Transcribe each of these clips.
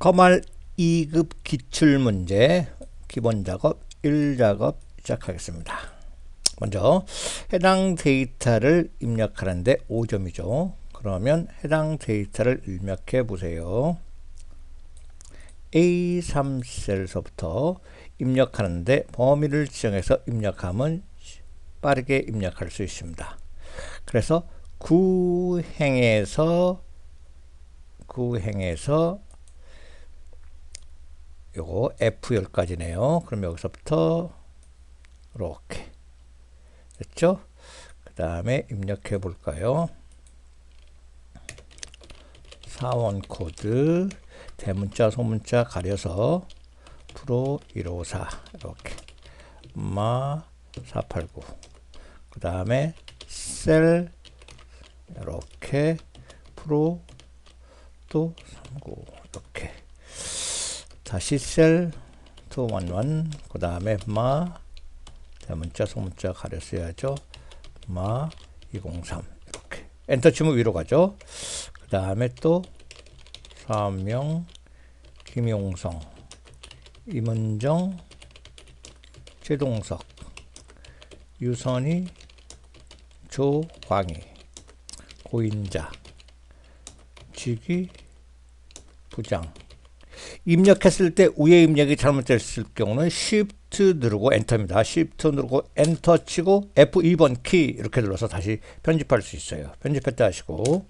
거말 2급 기출문제 기본작업 1작업 시작하겠습니다. 먼저 해당 데이터를 입력하는데 5점이죠. 그러면 해당 데이터를 입력해 보세요. A3셀서부터 입력하는데 범위를 지정해서 입력하면 빠르게 입력할 수 있습니다. 그래서 구행에서 요거 F10까지네요. 그럼 여기서부터 이렇게 됐죠? 그 다음에 입력해 볼까요? 사원 코드 대문자 소문자 가려서 프로 154 이렇게 마 489 그 다음에 셀 이렇게 프로 또 39 이렇게 다시 셀 211 그 다음에 마 대문자 소문자 가렸어야죠. 마 203 이렇게 엔터 치면 위로 가죠. 그 다음에 또 사명 김용성 임은정 최동석 유선희 조광희 고인자 지기 부장 입력했을 때 위에 입력이 잘못됐을 경우는 Shift 누르고 엔터입니다. Shift 누르고 엔터 치고 F2번 키 이렇게 눌러서 다시 편집할 수 있어요. 편집했다 하시고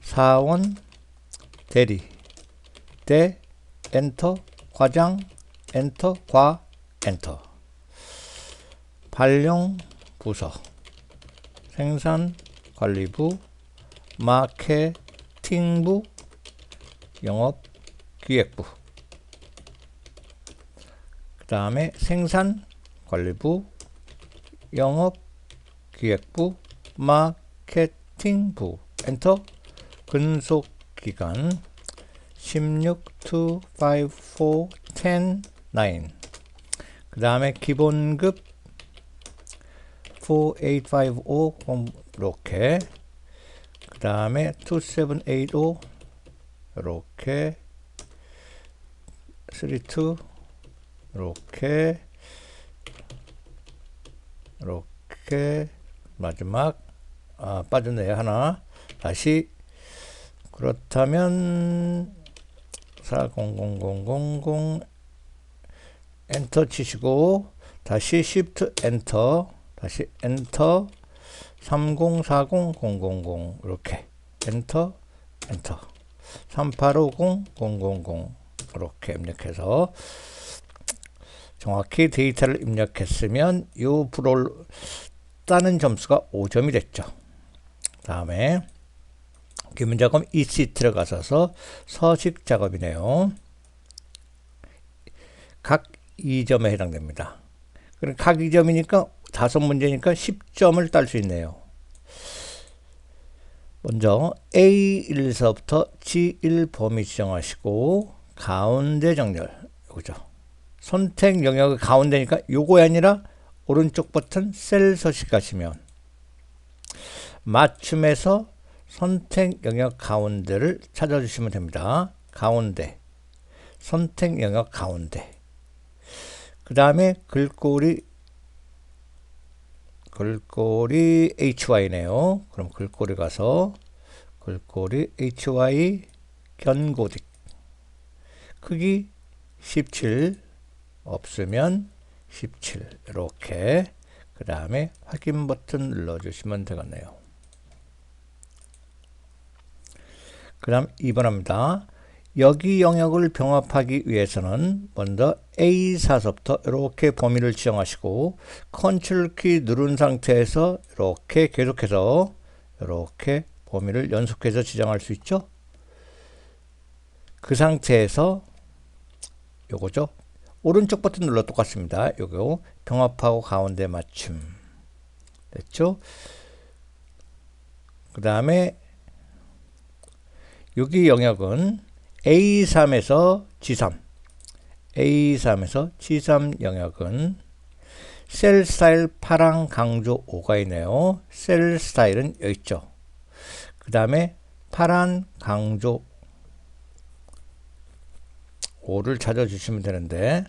사원 대리 대 엔터 과장 엔터 과 엔터 발령 부서 생산관리부 마케팅부 영업기획부 그 다음에 생산관리부 영업기획부 마케팅부 엔터 근속기간 16 to 5 4 10 9 그 다음에 기본급 4850 이렇게 그 다음에 2785 이렇게 32 이렇게 마지막 빠졌네요. 하나 다시 그렇다면 400000 엔터 치시고 다시 Shift 엔터 다시 엔터 3040000 이렇게 엔터 3850000 이렇게 입력해서 정확히 데이터를 입력했으면 이 프로를 따는 점수가 5점이 됐죠. 다음에 기본작업 EC 들어가서 서식 작업이네요. 각 2점에 해당됩니다. 그럼 각 2점이니까 5문제니까 10점을 딸 수 있네요. 먼저 A1서부터 G1 범위 지정하시고 가운데 정렬 요거죠. 선택 영역의 가운데니까 요거이 아니라 오른쪽 버튼 셀 서식하시면 맞춤에서 선택 영역 가운데를 찾아주시면 됩니다. 가운데 선택 영역 가운데 그 다음에 글꼴이 HY네요. 그럼 글꼴이 가서 글꼴이 HY 견고딕 크기 17 없으면 17 이렇게 그 다음에 확인 버튼 눌러주시면 되겠네요. 그 다음 2번입니다. 여기 영역을 병합하기 위해서는 먼저 A4서부터 이렇게 범위를 지정하시고 컨트롤 키 누른 상태에서 이렇게 계속해서 이렇게 범위를 연속해서 지정할 수 있죠. 그 상태에서 요거죠. 오른쪽 버튼 눌러 똑같습니다. 요거 병합하고 가운데 맞춤 됐죠. 그 다음에 여기 영역은 A3에서 G3 영역은 셀 스타일 파랑 강조 5가 있네요. 셀 스타일은 여기 있죠. 그 다음에 파란 강조 5를 찾아주시면 되는데,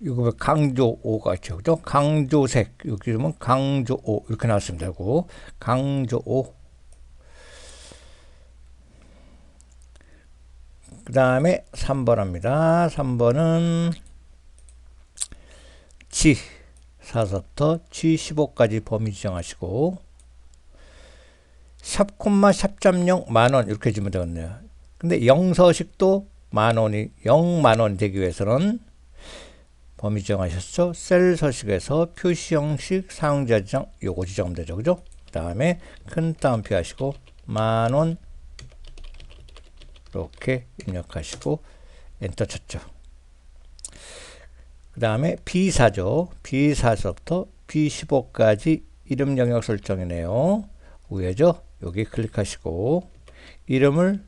이거 왜 강조 5가 있죠? 그죠? 강조색. 여기 보면 강조 5 이렇게 나왔으면 되고, 강조 5. 그 다음에 3번 합니다. 3번은 G4부터 G15까지 범위 지정하시고, 샵, 콤마, 샵.0 만원 이렇게 주면 되겠네요. 근데 영서식도 만원이, 0만원 되기 위해서는 범위 지정하셨죠? 셀 서식에서 표시 형식 사용자 지정 요거 지정하면 되죠. 그죠? 그 다음에 큰 따옴표 하시고 만원 이렇게 입력하시고 엔터 쳤죠. 그 다음에 B4죠. B4서부터 B15까지 이름 영역 설정이네요. 위에죠. 여기 클릭하시고 이름을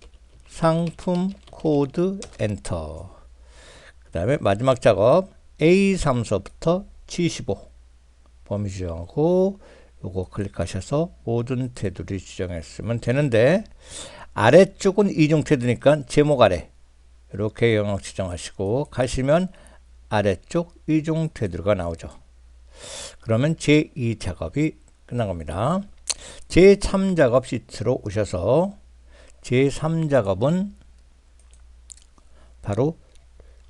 상품 코드 엔터. 그 다음에 마지막 작업 A3서부터 G15 범위 지정하고 요거 클릭하셔서 모든 테두리 지정했으면 되는데, 아래쪽은 이중 테두니까 제목 아래 이렇게 영역 지정하시고 가시면 아래쪽 이중 테두리가 나오죠. 그러면 제2 작업이 끝난 겁니다. 제3 작업 시트로 오셔서 제3 작업은 바로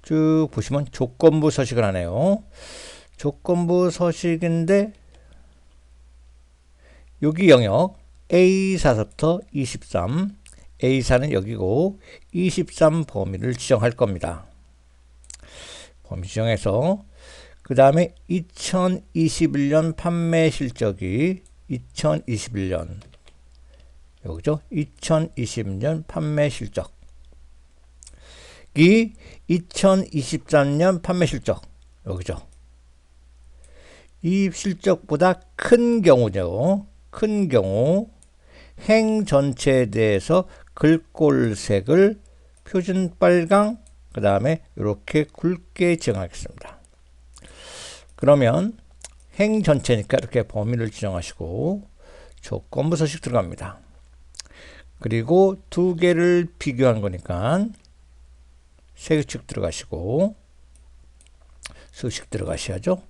쭉 보시면 조건부 서식을 하네요. 조건부 서식인데 여기 영역 A4부터 23, A4는 여기고 23 범위를 지정할 겁니다. 범위 지정해서 그 다음에 2021년 판매 실적이 2021년 여기죠. 2020년 판매 실적이 2023년 판매 실적 여기죠. 이 실적보다 큰 경우죠. 큰 경우 행 전체에 대해서 글꼴색을 표준 빨강 그 다음에 이렇게 굵게 지정하겠습니다. 그러면 행 전체니까 이렇게 범위를 지정하시고 조건부 서식 들어갑니다. 그리고 두 개를 비교한 거니까 세규칙 들어가시고 수식 들어가셔야죠.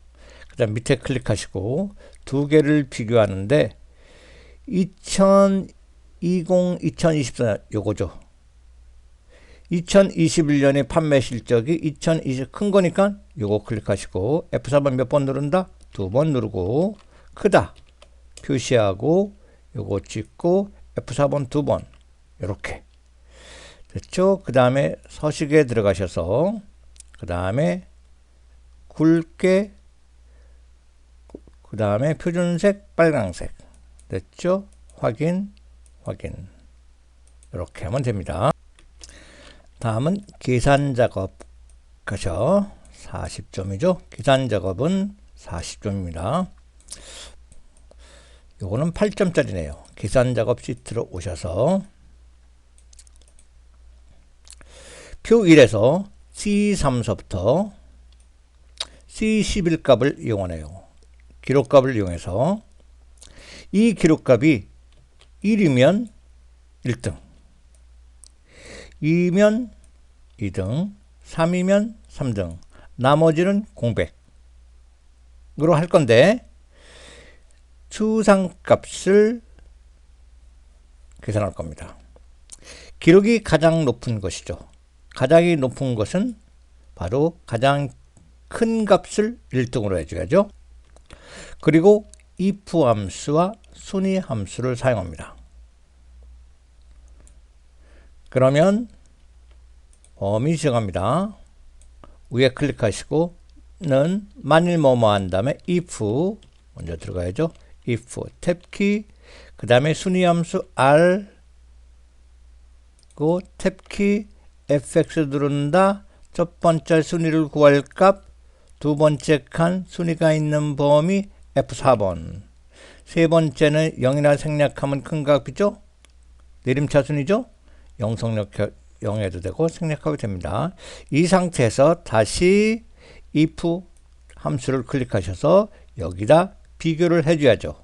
그 다음 밑에 클릭하시고 두 개를 비교하는데 2020, 2024 요거죠. 2021년의 판매 실적이 2020 큰 거니까 요거 클릭하시고 F4번 몇 번 누른다? 2번 누르고 크다 표시하고 요거 찍고 F4번 2번 이렇게 됐죠? 그 다음에 서식에 들어가셔서 그 다음에 굵게 그 다음에 표준색 빨강색 됐죠? 확인 확인 이렇게 하면 됩니다. 다음은 계산 작업 가죠. 40점이죠. 계산 작업은 40점입니다. 요거는 8점짜리네요. 계산 작업 시트로 오셔서 표 1에서 C3서부터 C11 값을 이용하네요. 기록값을 이용해서 이 기록값이 1이면 1등, 2면 2등, 3이면 3등, 나머지는 공백으로 할 건데 추상값을 계산할 겁니다. 기록이 가장 높은 것이죠. 가장 높은 것은 바로 가장 큰 값을 1등으로 해줘야죠. 그리고 if 함수와 순위 함수를 사용합니다. 그러면 범위 지정합니다. 위에 클릭하시고 는 만일 뭐뭐 한 다음에 if 먼저 들어가야죠. if 탭키 그 다음에 순위 함수 r 그 탭키 fx 누른다. 첫 번째 순위를 구할 값, 두 번째 칸 순위가 있는 범위 F4번, 세 번째는 0이나 생략하면 큰 값이죠. 내림차순이죠. 0 0해도 되고 생략하게 됩니다. 이 상태에서 다시 if 함수를 클릭하셔서 여기다 비교를 해줘야죠.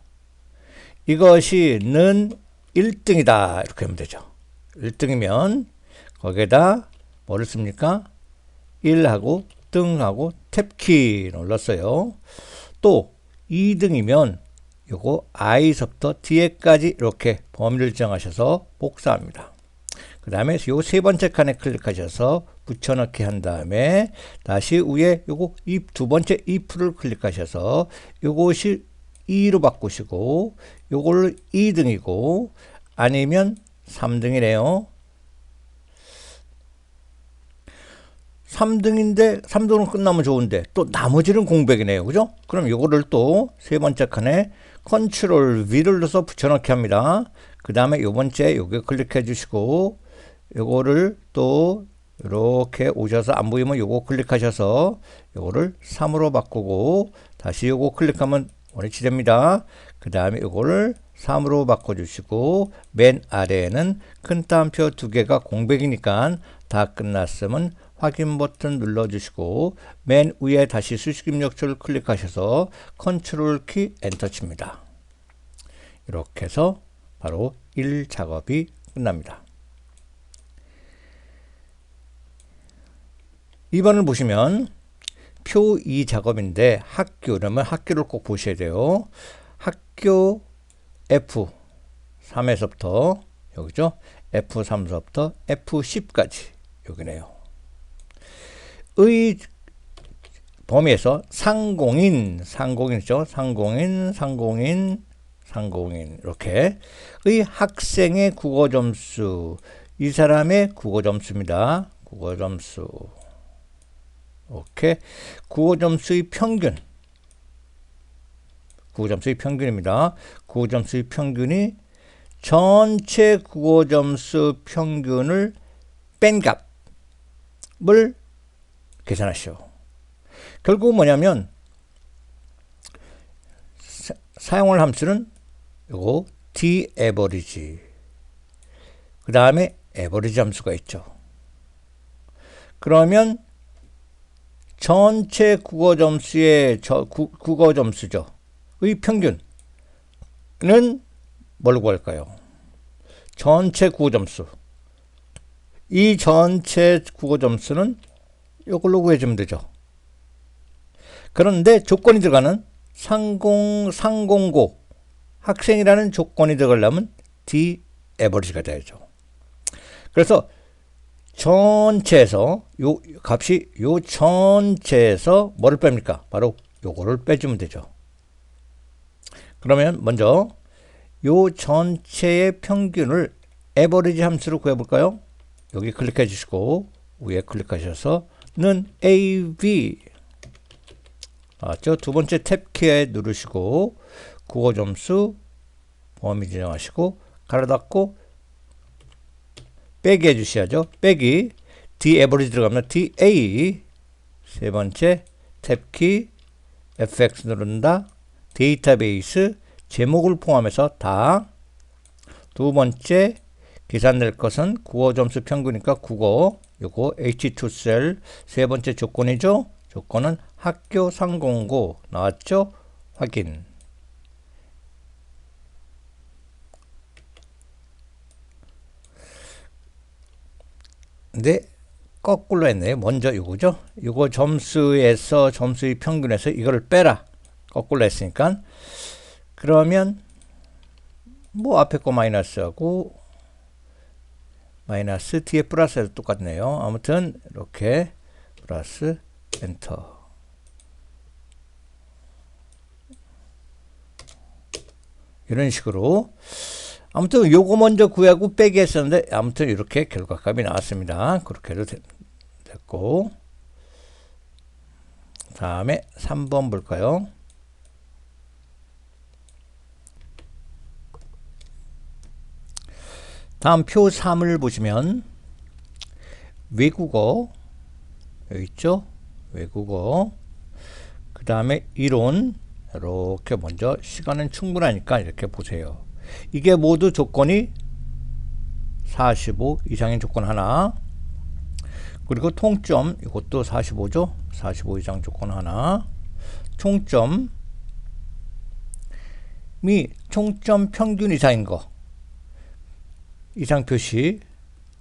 이것이 는 1등이다 이렇게 하면 되죠. 1등이면 거기에다 뭐를 씁니까? 1하고 등하고 탭키 눌렀어요. 또 2등이면 요거 i서부터 뒤에까지 이렇게 범위를 정하셔서 복사합니다. 그 다음에 요 세 번째 칸에 클릭하셔서 붙여넣기 한 다음에 다시 위에 요거 두 번째 if를 클릭하셔서 요것이 2로 바꾸시고 요걸로 2등이고 아니면 3등이네요. 3등인데 3등으로 끝나면 좋은데 또 나머지는 공백이네요. 그죠? 그럼 요거를 또 세 번째 칸에 컨트롤 V를 눌러서 붙여넣기 합니다. 그 다음에 요 번째 요게 클릭해 주시고 요거를 또 이렇게 오셔서 안 보이면 요거 클릭하셔서 요거를 3으로 바꾸고 다시 요거 클릭하면 원위치 됩니다. 그 다음에 요거를 3으로 바꿔주시고 맨 아래에는 큰 따옴표 2개가 공백이니까 다 끝났으면 확인 버튼 눌러주시고 맨 위에 다시 수식 입력처를 클릭하셔서 컨트롤 키 엔터 칩니다. 이렇게 해서 바로 1 작업이 끝납니다. 2번을 보시면 표 2 작업인데 학교 그러면 학교를 꼭 보셔야 돼요. 학교 F3에서부터 여기죠. F3서부터 F10까지 여기네요. 의 범위에서 상공인이죠. 상공인 이렇게 의 학생의 국어 점수 이 사람의 국어 점수입니다. 국어 점수 이렇게 국어 점수의 평균입니다. 국어 점수의 평균이 전체 국어 점수 평균을 뺀 값을 계산하시오. 결국 뭐냐면 사용할 함수는 요거 d-average 그 다음에 average 함수가 있죠. 그러면 전체 국어 점수의 국어 점수죠. 의 평균은 뭘로 구할까요? 전체 국어 점수. 이 전체 국어 점수는 이걸로 구해주면 되죠. 그런데 조건이 들어가는 상공고 학생이라는 조건이 들어가려면 D average가 돼야죠. 그래서 전체에서 요 값이 요 전체에서 뭐를 뺍니까? 바로 요거를 빼주면 되죠. 그러면 먼저 요 전체의 평균을 average 함수로 구해볼까요? 여기 클릭해 주시고 위에 클릭하셔서 는 AB 맞죠? 두 번째 탭키에 누르시고 국어 점수 범위 지정하시고 가로 닫고 빼기 해주셔야죠. 빼기 D average 들어가면 DA 세 번째 탭키 FX 누른다 데이터베이스 제목을 포함해서 다 두 번째 계산될 것은 국어 점수 평균이니까 국어 요거 H2 셀 세 번째 조건이죠. 조건은 학교 상공고 나왔죠. 확인. 근데 거꾸로 했네요. 먼저 요거죠. 요거 점수에서 점수의 평균에서 이거를 빼라. 거꾸로 했으니까 그러면 뭐 앞에 거 마이너스하고 마이너스 뒤에 플러스에도 똑같네요. 아무튼 이렇게 플러스 엔터. 이런 식으로 아무튼 요거 먼저 구하고 빼기 했었는데 아무튼 이렇게 결과값이 나왔습니다. 그렇게 해도 됐고 다음에 3번 볼까요? 다음 표 3을 보시면 외국어 여기 있죠? 외국어 그 다음에 이론 이렇게 먼저 시간은 충분하니까 이렇게 보세요. 이게 모두 조건이 45 이상인 조건 하나 그리고 통점 이것도 45죠. 45 이상 조건 하나 총점이 총점 평균 이상인 거 이상 표시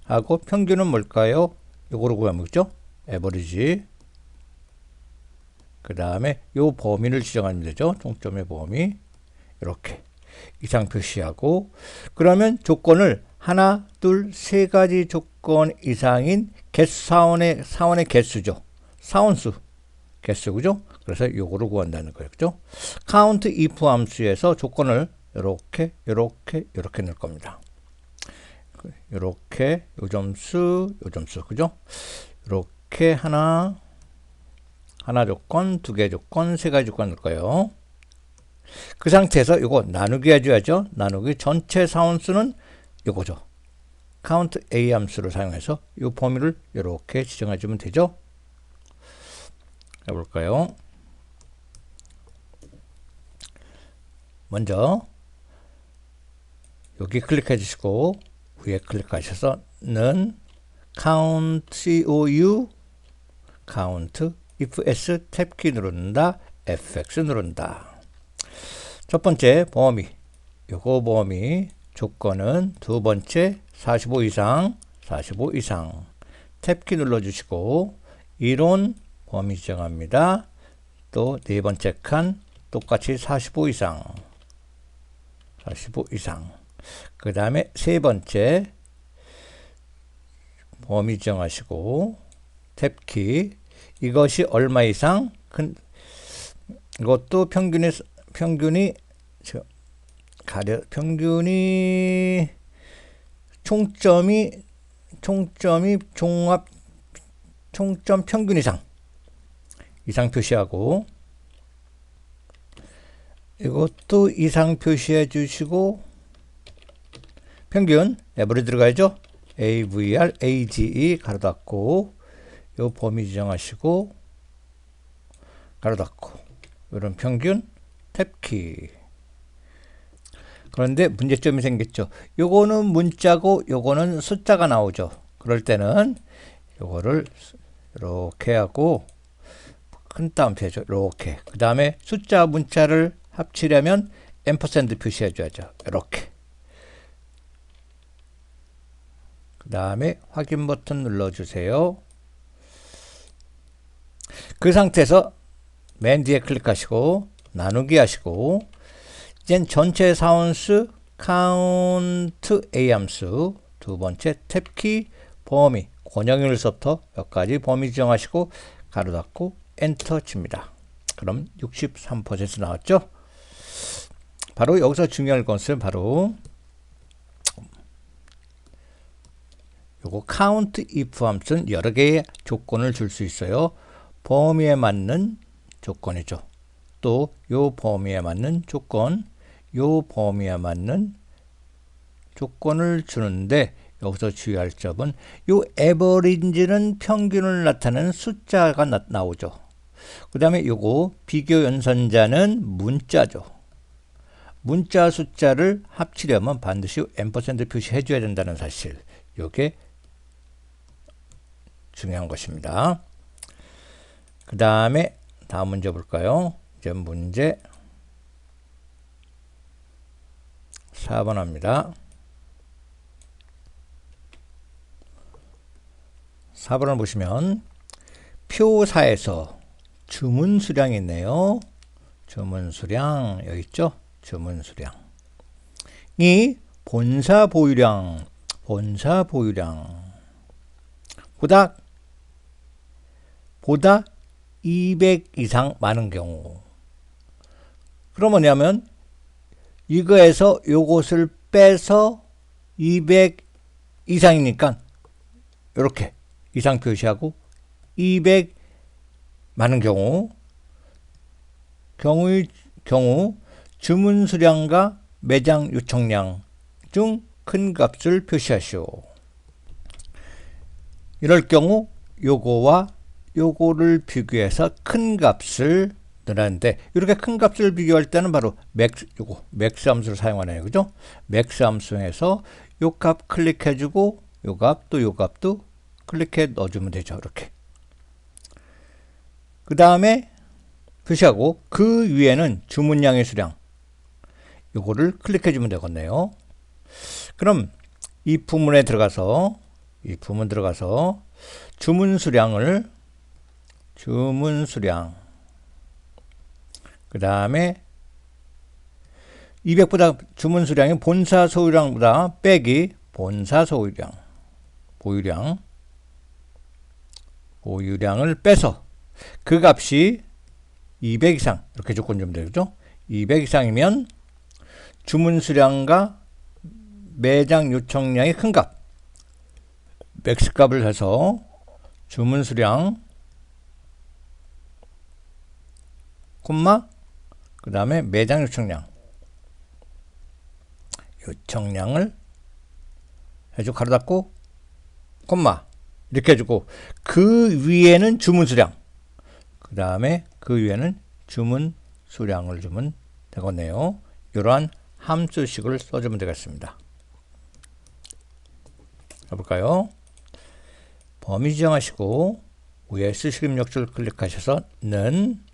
하고 평균은 뭘까요? 요거로 구하면 그죠? 에버리지. 그 다음에 요 범위를 지정하면 되죠. 총점의 범위. 이렇게 이상 표시하고, 그러면 조건을 하나, 둘, 세 가지 조건 이상인 사원의 개수죠. 사원수 개수, 그죠? 그래서 요거를 구한다는 거예요. 그죠? count if 함수에서 조건을 이렇게 넣을 겁니다. 이렇게 요 점수, 그죠? 이렇게 하나 조건, 두 개 조건, 세 가지 조건 넣을 거예요. 그 상태에서 이거 나누기 해줘야죠. 나누기 전체 사원수는 이거죠. count a 함수를 사용해서 이 범위를 이렇게 지정해 주면 되죠. 해볼까요? 먼저 여기 클릭해 주시고 위에 클릭하셔서 는 count if s 탭키 누른다, fx 누른다. 첫 번째 범위, 요거 범위 조건은 두 번째 45 이상 탭키 눌러주시고 이론 범위 지정합니다. 또 네 번째 칸 똑같이 45 이상 그 다음에 세 번째 범위 지정하시고 탭키, 이것이 얼마 이상, 이것도 평균이 총점이 총점 평균 이상 표시하고, 이것도 이상 표시해 주시고 평균 에버리 들어가야죠. AVR, AGE 가로 닫고 요 범위 지정하시고 가로 닫고 이런 평균 탭키. 그런데 문제점이 생겼죠. 요거는 문자고 요거는 숫자가 나오죠. 그럴 때는 요거를 이렇게 하고 큰 따옴표 해줘. 이렇게. 그 다음에 숫자 문자를 합치려면 앰퍼샌드 표시해 줘야죠. 이렇게. 그 다음에 확인 버튼 눌러주세요. 그 상태에서 맨 뒤에 클릭하시고 나누기 하시고, 이젠 전체 사원수 count a 함수 두 번째 탭키 범위 권역일서부터 여기까지 범위 지정하시고 가로 닫고 엔터 칩니다. 그럼 63% 나왔죠? 바로 여기서 중요한 것은 바로 요거 count if 함수는 여러 개의 조건을 줄 수 있어요. 범위에 맞는 조건이죠. 또 요 범위에 맞는 조건, 요 범위에 맞는 조건을 주는데, 여기서 주의할 점은 요 에버리지는 평균을 나타내는 숫자가 나오죠. 그 다음에 요거 비교 연산자는 문자죠. 문자 숫자를 합치려면 반드시 앰퍼샌드 표시해 줘야 된다는 사실, 요게 중요한 것입니다. 그 다음에 다음 문제 볼까요? 이제 문제 4번 합니다. 4번을 보시면 표4에서 주문 수량이 있네요. 주문 수량 여기 있죠? 주문 수량이 본사 보유량 보다 200 이상 많은 경우. 그럼 뭐냐면 이거에서 요것을 빼서 200 이상이니까 이렇게 이상 표시하고 200 많은 경우 주문 수량과 매장 요청량 중 큰 값을 표시하시오. 이럴 경우 요거와 요거를 비교해서 큰 값을 넣는데, 이렇게 큰 값을 비교할 때는 바로 맥스 함수를 사용하네요. 그죠? 맥스 함수에서 요 값 클릭해주고 요 값도 클릭해 넣어주면 되죠. 이렇게. 그 다음에 표시하고 그 위에는 주문량의 수량, 요거를 클릭해주면 되겠네요. 그럼 이 부문에 들어가서 if문 들어가서 주문 수량 그 다음에 200보다 주문 수량이 본사 소유량보다 빼기 본사 소유량 보유량을 빼서 그 값이 200 이상 이렇게 조건 좀 되죠. 200 이상이면 주문 수량과 매장 요청량이 큰 값 맥스 값을 해서 주문 수량 그 다음에 매장 요청량을 해주고 가로 닫고 이렇게 해주고 그 위에는 주문 수량 그 다음에 그 위에는 주문 수량을 주면 되겠네요. 이러한 함수식을 써주면 되겠습니다. 해볼까요? 범위 지정하시고 위에 수식 입력줄 클릭하셔서 는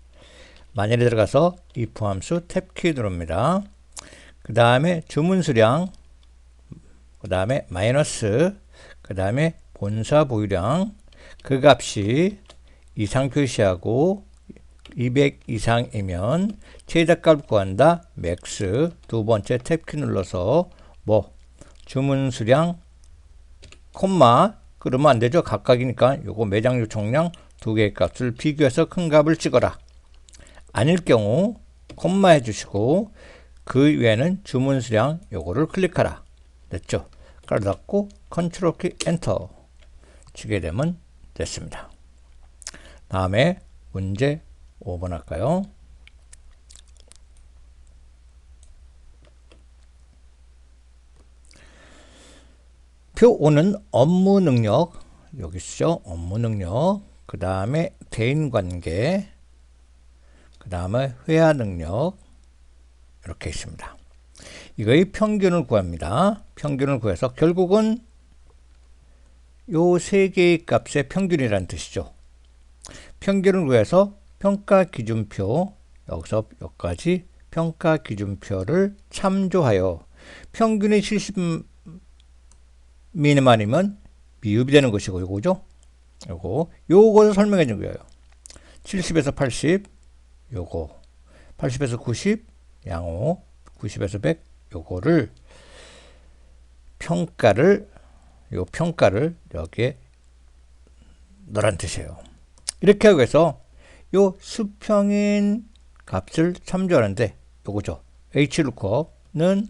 마늘에 들어가서 if 함수 탭키 누릅니다. 그 다음에 주문 수량 그 다음에 마이너스 그 다음에 본사 보유량 그 값이 이상 표시하고 200 이상이면 최대값 구한다 맥스 두 번째 탭키 눌러서 주문 수량 그러면 안 되죠. 각각이니까 요거 매장 요청량 두 개의 값을 비교해서 큰 값을 찍어라. 아닐 경우 해주시고 그 위에는 주문 수량 요거를 클릭하라. 됐죠? 가로 닫고 컨트롤 키 엔터 치게 되면 됐습니다. 다음에 문제 5번 할까요? 표 5는 업무 능력 여기 있죠. 업무 능력 그 다음에 대인관계 그 다음에 회화 능력 이렇게 있습니다. 이거의 평균을 구합니다. 평균을 구해서 결국은 요 세 개의 값의 평균이라는 뜻이죠. 평균을 구해서 평가 기준표 여기서 여기까지 평가 기준표를 참조하여 평균이 70 미만이면 미흡이 되는 것이고 요거죠. 요거를 설명해 준 거예요. 70에서 80 요거 80에서 90 양호 90에서 100 요거를 평가를 여기에 넣으란 뜻이에요. 이렇게 하기 위해서 요 수평인 값을 참조하는데 요거죠. hlookuP는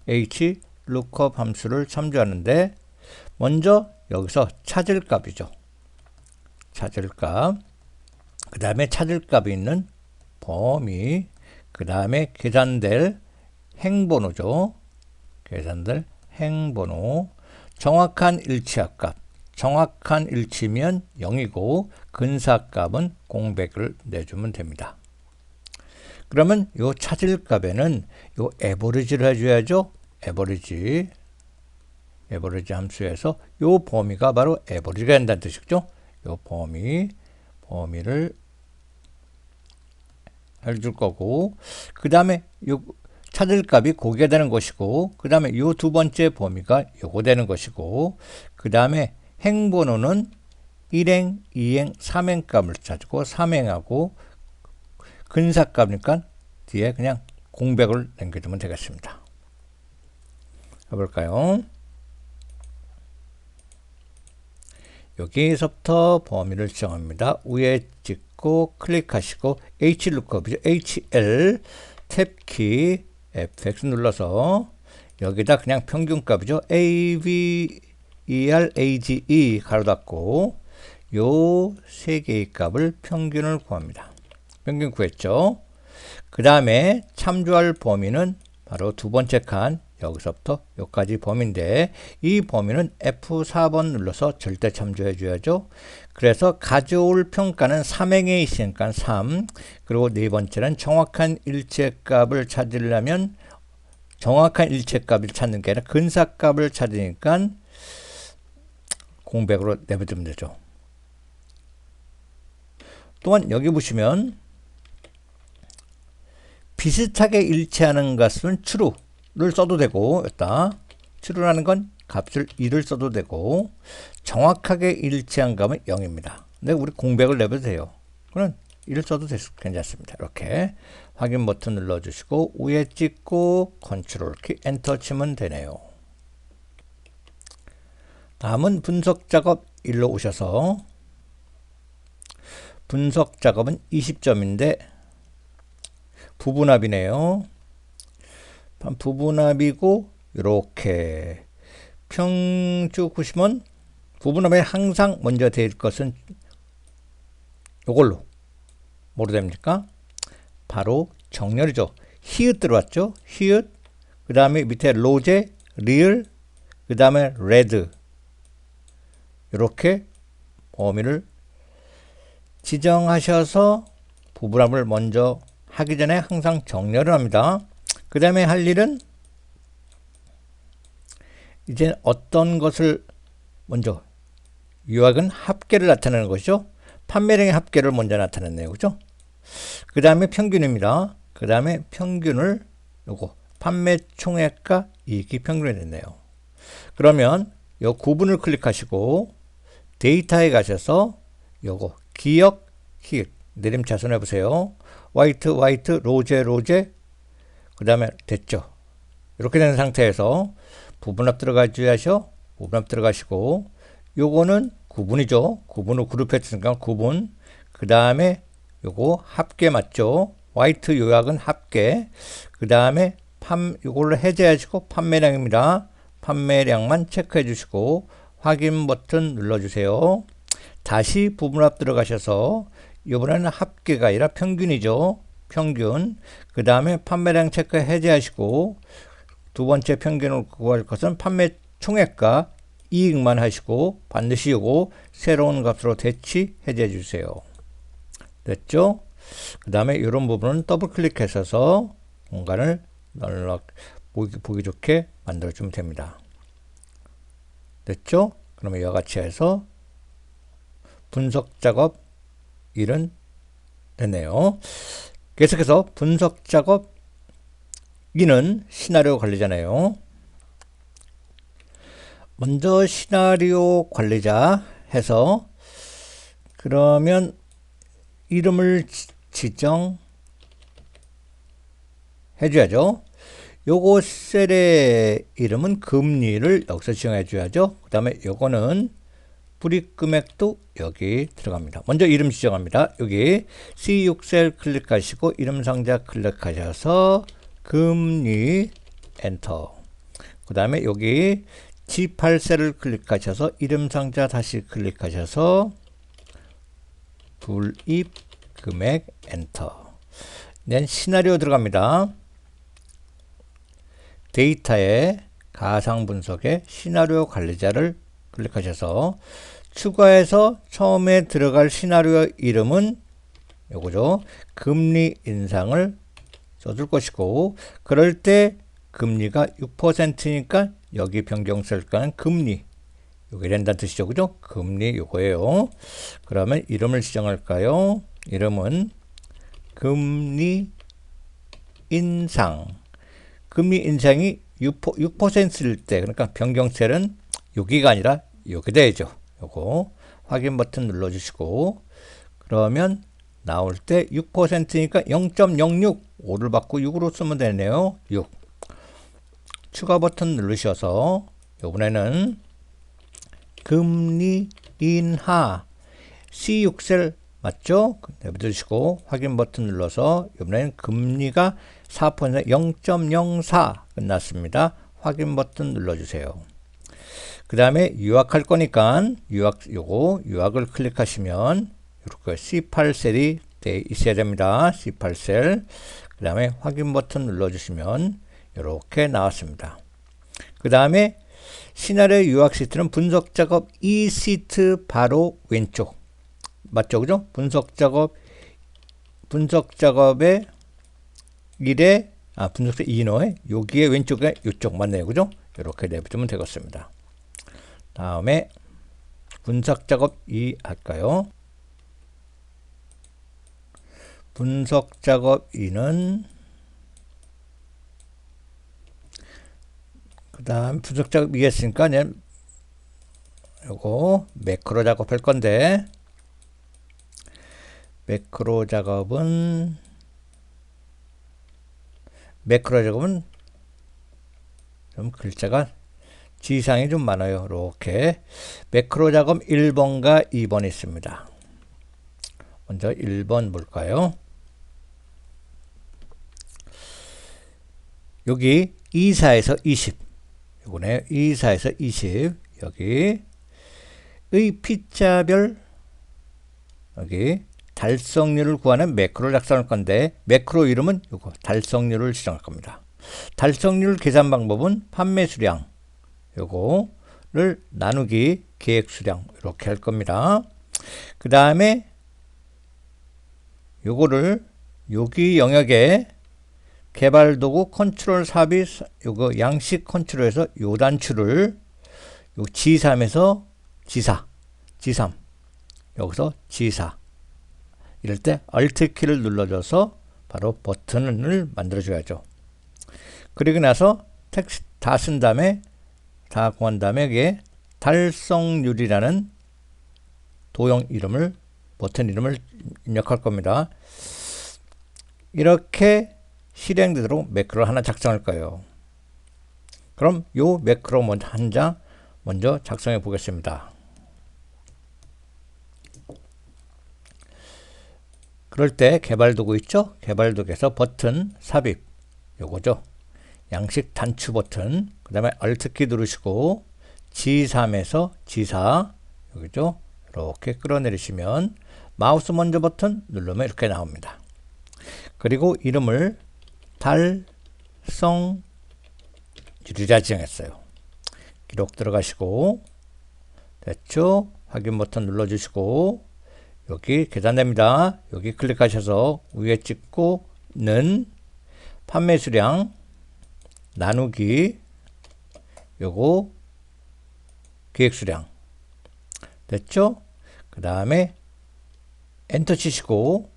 hlookup 함수를 참조하는데 먼저 여기서 찾을 값이죠. 찾을 값. 그 다음에 찾을 값이 있는 범위. 그 다음에 계산될 행번호죠. 계산될 행번호. 정확한 일치합 값. 정확한 일치면 0이고 근사값은 0을 내주면 됩니다. 그러면 요 찾을 값에는 요 에버리지를 해줘야죠. 에버리지 함수에서 요 범위가 바로 에버리지가 된다는 뜻이죠. 요 범위를 해줄 거고 그 다음에 요 찾을 값이 고기가 되는 것이고 그 다음에 요 두 번째 범위가 요거 되는 것이고 그 다음에 행번호는 1행, 2행, 3행 값을 찾고 3행하고 근사값이니까 뒤에 그냥 0을 남겨두면 되겠습니다. 해볼까요? 여기서부터 범위를 지정합니다. 위에 찍고 클릭하시고 hlookup, hl 탭키 fx 눌러서 여기다 그냥 평균값이죠. ave, age 가로 닫고 요 세 개의 값을 평균을 구합니다. 평균 구했죠. 그 다음에 참조할 범위는 바로 두 번째 칸 여기서부터 여기까지 범위인데 이 범위는 F4번 눌러서 절대 참조해 줘야죠. 그래서 가져올 평가는 3행에 있으니까 3 그리고 네 번째는 정확한 일체값을 찾으려면 정확한 일체값을 찾는 게 아니라 근사값을 찾으니까 0으로 내버리면 되죠. 또한 여기 보시면 비슷하게 일치하는 것은 true를 써도 되고 true라는 건 값을 1을 써도 되고 정확하게 일치한 값은 0입니다. 근데 우리 공백을 내봐도 돼요. 그럼 1을 써도 괜찮습니다. 이렇게 확인 버튼 눌러주시고 위에 찍고 컨트롤 키 엔터 치면 되네요. 다음은 분석 작업 1로 오셔서 분석 작업은 20점인데 부분합이네요. 부분합이고 이렇게 쭉 보시면 부분합에 항상 먼저 될 것은 이걸로 뭐로 됩니까? 바로 정렬이죠. 히읗 들어왔죠. 히읗, 그 다음에 밑에 로제, 리을, 그 다음에 레드, 이렇게 범위를 지정하셔서 부분합을 먼저 하기 전에 항상 정렬을 합니다. 그 다음에 할 일은 이제 어떤 것을 먼저, 유학은 합계를 나타내는 것이죠. 판매량의 합계를 먼저 나타냈네요. 그죠? 그 다음에 평균입니다. 그 다음에 평균을 요거 판매 총액과 이익이 평균이 됐네요. 그러면 요 구분을 클릭하시고 데이터에 가셔서 요거 기억 히읗 내림차순 해보세요. 화이트 로제 그 다음에 됐죠. 이렇게 된 상태에서 부분합 들어가셔야죠. 부분합 들어가시고 요거는 구분이죠. 구분을 그룹했으니까 구분. 그 다음에 요거 합계 맞죠? 화이트 요약은 합계. 그 다음에 요걸로 해제하시고 판매량입니다. 판매량만 체크해 주시고 확인 버튼 눌러 주세요. 다시 부분합 들어가셔서 이번에는 합계가 아니라 평균이죠. 평균. 그 다음에 판매량 체크 해제하시고 두 번째 평균을 구할 것은 판매 총액과 이익만 하시고 반드시 요거 새로운 값으로 대치 해제해 주세요. 됐죠? 그 다음에 이런 부분은 더블 클릭해서 공간을 널넉 보기 좋게 만들어 주면 됩니다. 됐죠? 그러면 이와 같이 해서 분석 작업 1은 됐네요. 계속해서 분석 작업 2는 시나리오 관리잖아요. 먼저 시나리오 관리자 해서 그러면 이름을 지정해 줘야죠. 요거 셀의 이름은 금리를 여기서 지정해 줘야죠. 그 다음에 요거는 불이익 금액도 여기 들어갑니다. 먼저 이름 지정합니다. 여기 C6셀 클릭하시고 이름 상자 클릭하셔서 금리 엔터. 그 다음에 여기 G8셀을 클릭하셔서 이름 상자 다시 클릭하셔서 불이익 금액 엔터. then 시나리오 들어갑니다. 데이터에 가상 분석에 시나리오 관리자를 클릭하셔서 추가해서 처음에 들어갈 시나리오 이름은 요거죠. 금리 인상을 써줄 것이고 그럴 때 금리가 6%니까 여기 변경 쓸까는 금리 요게 된다는 뜻이죠. 그죠? 금리 요거예요. 그러면 이름을 지정할까요? 이름은 금리 인상. 금리 인상이 6%일 때 그러니까 변경셀은 여기가 아니라 여기 돼야죠. 요거 확인 버튼 눌러주시고 그러면 나올 때 6%니까 0.06 5를 받고 6으로 쓰면 되네요. 6 추가 버튼 누르셔서 이번에는 금리 인하 C6셀 맞죠? 내버려두시고 확인 버튼 눌러서 이번에는 금리가 4% 0.04 끝났습니다. 확인 버튼 눌러주세요. 그 다음에 유학할 거니까 유학을 클릭하시면 이렇게 C8셀이 돼 있어야 됩니다. C8셀. 그 다음에 확인 버튼 눌러주시면 이렇게 나왔습니다. 그 다음에 시나리오 유학 시트는 분석 작업 2 시트 바로 왼쪽 맞죠? 그죠? 분석 작업의 1에 분석자 2노에 여기에 왼쪽에 이쪽 맞네요. 그죠? 이렇게 내보시면 되겠습니다. 다음에 분석 작업 2 할까요? 분석 작업 2는 그 다음 분석 작업 위에 했으니까 이제 요거 매크로 작업할 건데, 매크로 작업은 좀 글자가 지상이 좀 많아요. 이렇게 매크로 작업 1번과 2번 있습니다. 먼저 1번 볼까요? 여기 24에서 20 요거네. 24에서 20 여기 의 P자별 여기 달성률을 구하는 매크로를 작성할 건데, 매크로 이름은 요거 달성률을 지정할 겁니다. 달성률 계산 방법은 판매 수량 요거를 나누기 계획 수량 이렇게 할 겁니다. 그 다음에 요거를 여기 영역에 개발 도구 컨트롤 삽입 요거 양식 컨트롤에서 요 단추를 요 G3에서 G3 여기서 G4 이럴 때 Alt 키를 눌러줘서 바로 버튼을 만들어줘야죠. 그리고 나서 텍스트 다 쓴 다음에 다 구한 다음에 여기에 달성률이라는 도형 이름을 버튼 이름을 입력할 겁니다. 이렇게 실행되도록 매크로 하나 작성할 거예요. 그럼 요 매크로 한 장 먼저 작성해 보겠습니다. 그럴 때 개발 도구 있죠? 개발 도구에서 버튼 삽입 요거죠. 양식 단추 버튼, 그 다음에 Alt 키 누르시고 G3에서 G4 여기죠. 이렇게 끌어내리시면 마우스 먼저 버튼 누르면 이렇게 나옵니다. 그리고 이름을 달성률이라 지정했어요. 기록 들어가시고 됐죠? 확인 버튼 눌러주시고 여기 계산됩니다. 여기 클릭하셔서 위에 찍고는 판매 수량 나누기 요거 계획 수량 됐죠? 그 다음에 엔터 치시고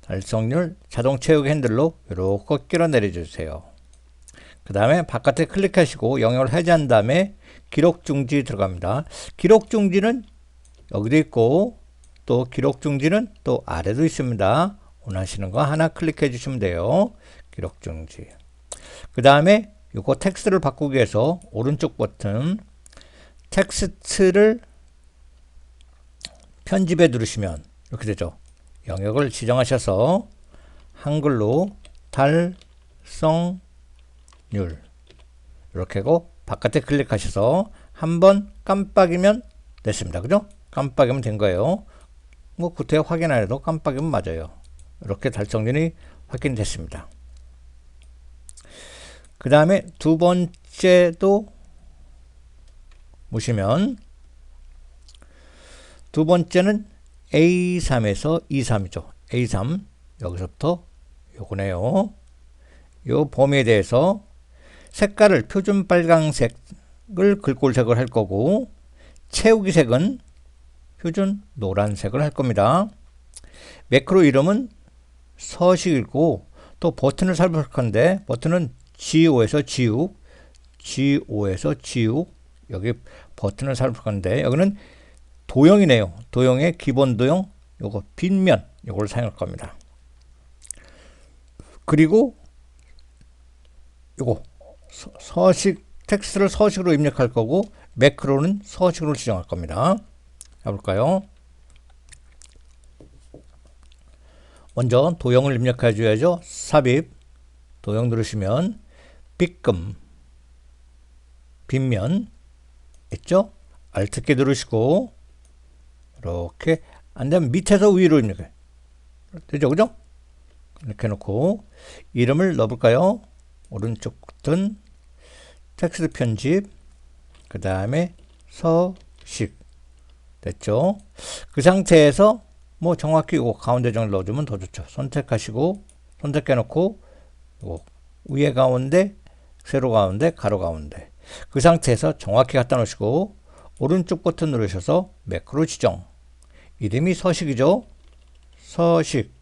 달성률 자동 채우기 핸들로 이렇게 끌어내려 주세요. 그 다음에 바깥에 클릭하시고 영역을 해제한 다음에 기록 중지 들어갑니다. 기록 중지는 여기도 있고 또 기록 중지는 또 아래도 있습니다. 원하시는 거 하나 클릭해 주시면 돼요. 기록 중지. 그 다음에 요거 텍스트를 바꾸기 위해서 오른쪽 버튼 텍스트를 편집에 누르시면 이렇게 되죠. 영역을 지정하셔서 한글로 달성률 이렇게 하고 바깥에 클릭하셔서 한번 깜빡이면 됐습니다. 그죠? 깜빡이면 된 거예요. 뭐 구태 확인 안 해도 깜빡이면 맞아요. 이렇게 달성률이 확인됐습니다. 그 다음에 두 번째도 보시면 두 번째는 A3에서 E3이죠. A3 여기서부터 요거네요. 요 범위에 대해서 색깔을 표준 빨강색을 글꼴색을 할 거고 채우기 색은 표준 노란색을 할 겁니다. 매크로 이름은 서식이고 또 버튼을 살펴볼 건데 버튼은 G5에서 G6, G5에서 G6 여기 버튼을 살펴볼 건데 여기는 도형이네요. 도형의 기본 도형 요거 빗면 요걸 사용할 겁니다. 그리고 요거 서식 텍스트를 서식으로 입력할 거고 매크로는 서식으로 지정할 겁니다. 해볼까요? 먼저 도형을 입력해 줘야죠. 삽입 도형 누르시면 빗금 빗면 있죠? Alt 키 누르시고 이렇게 안되면 밑에서 위로 입력해 되죠? 그죠? 이렇게 해놓고 이름을 넣어볼까요? 오른쪽 버튼 텍스트 편집 그 다음에 서식 됐죠? 그 상태에서 뭐 정확히 이거 가운데 정을 넣어주면 더 좋죠. 선택하시고 선택해 놓고 위에 가운데 세로 가운데 가로 가운데 그 상태에서 정확히 갖다 놓으시고 오른쪽 버튼 누르셔서 매크로 지정 이름이 서식이죠. 서식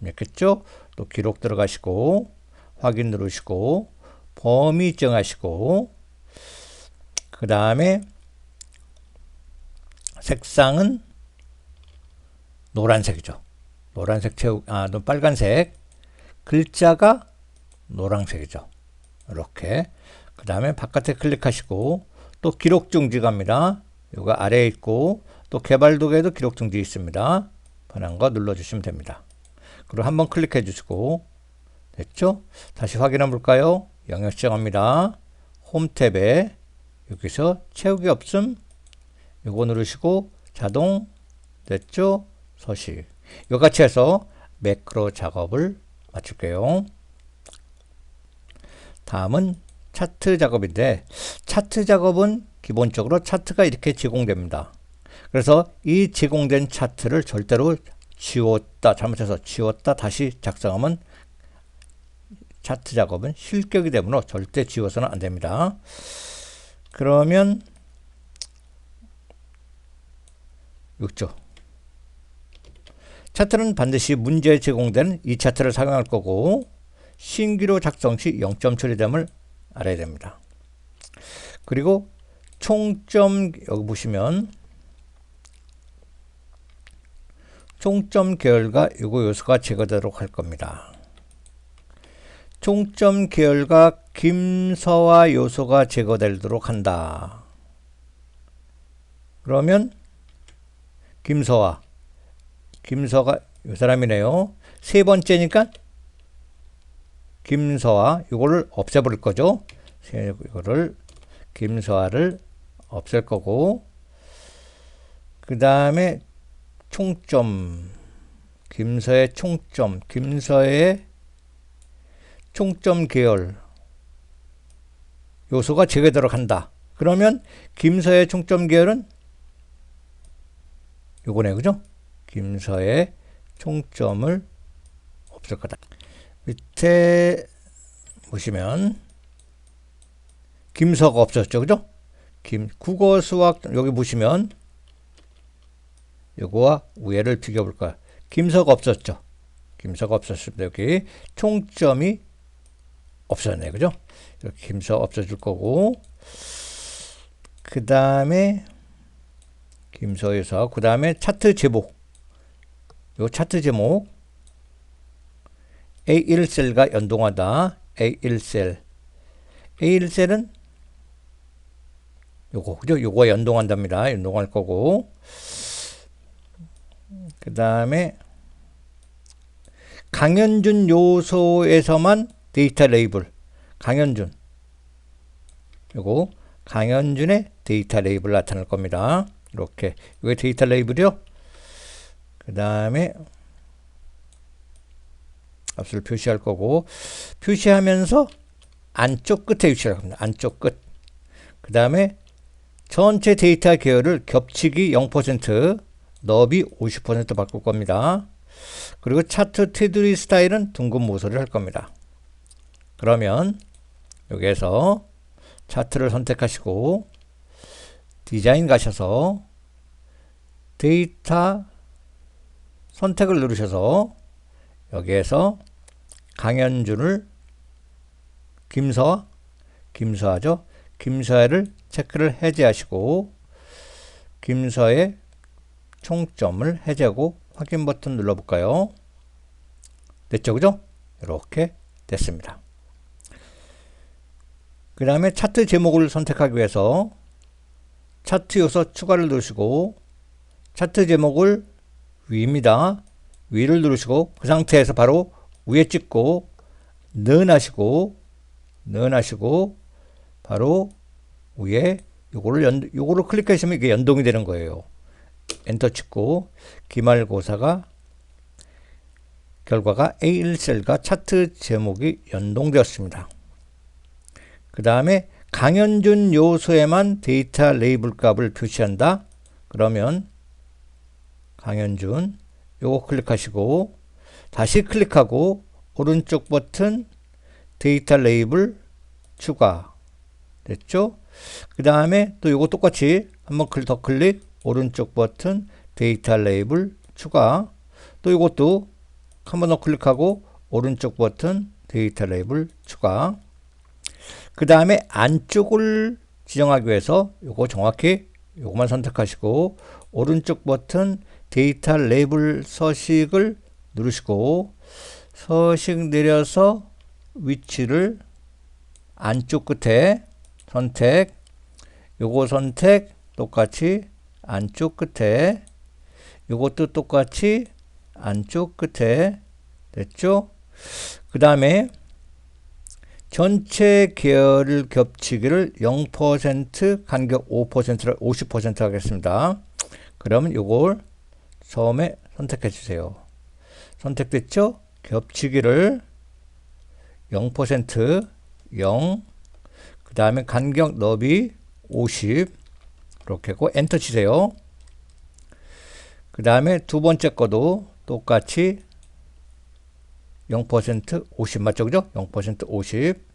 입력했죠? 또 기록 들어가시고 확인 누르시고 범위 정하시고 그 다음에 색상은 노란색이죠. 노란색 빨간색. 글자가 노란색이죠. 이렇게. 그 다음에 바깥에 클릭하시고 또 기록 중지 갑니다. 이거 아래에 있고 또 개발 도구에도 기록 중지 있습니다. 편한 거 눌러주시면 됩니다. 그리고 한번 클릭해 주시고 됐죠? 다시 확인해 볼까요? 영역 지정합니다. 홈 탭에 여기서 채우기 없음 이거 누르시고 자동 됐죠? 서식 이같이 해서 매크로 작업을 마칠게요. 다음은 차트 작업인데 차트 작업은 기본적으로 차트가 이렇게 제공됩니다. 그래서 이 제공된 차트를 절대로 잘못해서 지웠다 다시 작성하면 차트 작업은 실격이 되므로 절대 지워서는 안 됩니다. 그러면 6조 차트는 반드시 문제에 제공된 이 차트를 사용할 거고 신규로 작성 시 0점 처리됨을 알아야 됩니다. 그리고 총점 여기 보시면 총점 계열과 요거 요소가 제거되도록 할 겁니다. 총점 계열과 김서와 요소가 제거되도록 한다. 그러면 김서가 이 사람이네요. 세 번째니까 김서아 이거를 없애버릴 거죠. 이거를 김서아를 없앨 거고 그 다음에 총점 김서의 총점 계열 요소가 제거되도록 한다. 그러면 김서의 총점 계열은 요거네, 그죠? 김서의 총점을 없앨 거다. 밑에 보시면 김서가 없었죠, 그죠? 국어 수학 여기 보시면 요거와 위에를 비교해 볼까요? 김서가 없었죠. 김서가 없었습니다. 여기 총점이 없었네, 그죠? 이렇게 김서 없어질 거고 그 다음에 김서에서 그 다음에 차트 제목 요 차트 제목 A1셀과 연동하다. A1셀 A1셀은 요거 그죠? 요거와 연동한답니다. 연동할 거고 그 다음에 강연준 요소에서만 데이터 레이블 강연준 요거 강연준의 데이터 레이블 나타날 겁니다. 이렇게 이게 데이터 레이블이요. 그 다음에 값을 표시할 거고 표시하면서 안쪽 끝에 위치할 겁니다. 안쪽 끝. 그 다음에 전체 데이터 계열을 겹치기 0% 너비 50% 바꿀 겁니다. 그리고 차트 테두리 스타일은 둥근 모서리를 할 겁니다. 그러면 여기에서 차트를 선택하시고 디자인 가셔서 데이터 선택을 누르셔서 여기에서 강연준을 김서아죠. 김서아를 체크를 해제하시고 김서의 총점을 해제하고 확인 버튼 눌러볼까요? 됐죠, 그죠? 이렇게 됐습니다. 그 다음에 차트 제목을 선택하기 위해서 차트 요소 추가를 누르시고 차트 제목을 위입니다. 위를 누르시고 그 상태에서 바로 위에 찍고 넣으시고 바로 위에 요거를 클릭하시면 이게 연동이 되는 거예요. 엔터 찍고 기말고사가 결과가 A1셀과 차트 제목이 연동되었습니다. 그 다음에 강연준 요소에만 데이터 레이블 값을 표시한다. 그러면 강연준 요거 클릭하시고 다시 클릭하고 오른쪽 버튼 데이터 레이블 추가 됐죠? 그 다음에 또 요거 똑같이 한번 더 클릭 오른쪽 버튼 데이터 레이블 추가 또 이것도 한번 더 클릭하고 오른쪽 버튼 데이터 레이블 추가 그 다음에 안쪽을 지정하기 위해서 요거 정확히 요거만 선택하시고 오른쪽 버튼 데이터 레이블 서식을 누르시고 서식 내려서 위치를 안쪽 끝에 선택, 요거 선택 똑같이 안쪽 끝에, 요것도 똑같이 안쪽 끝에 됐죠? 그 다음에 전체 계열 겹치기를 0% 간격 5%를 50% 하겠습니다. 그러면 요걸 처음에 선택해 주세요. 선택됐죠? 겹치기를 0% 0, 그 다음에 간격 너비 50 이렇게 하고 엔터 치세요. 그 다음에 두 번째 거도 똑같이 0% 50 맞죠? 그죠? 0% 50.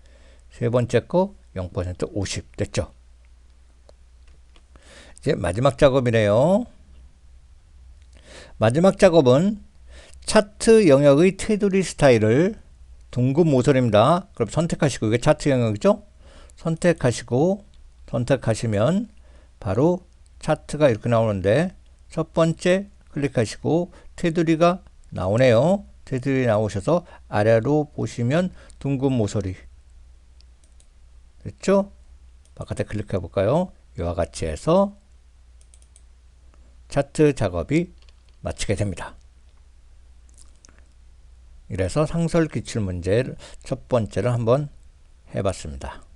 세 번째 거 0% 50 됐죠? 이제 마지막 작업이네요. 마지막 작업은 차트 영역의 테두리 스타일을 둥근 모서리입니다. 그럼 선택하시고, 이게 차트 영역이죠? 선택하시면 바로 차트가 이렇게 나오는데 첫 번째 클릭하시고 테두리가 나오네요. 테두리 나오셔서 아래로 보시면 둥근 모서리 됐죠? 바깥에 클릭해 볼까요? 이와 같이 해서 차트 작업이 마치게 됩니다. 이래서 상설 기출 문제를 첫 번째를 한번 해봤습니다.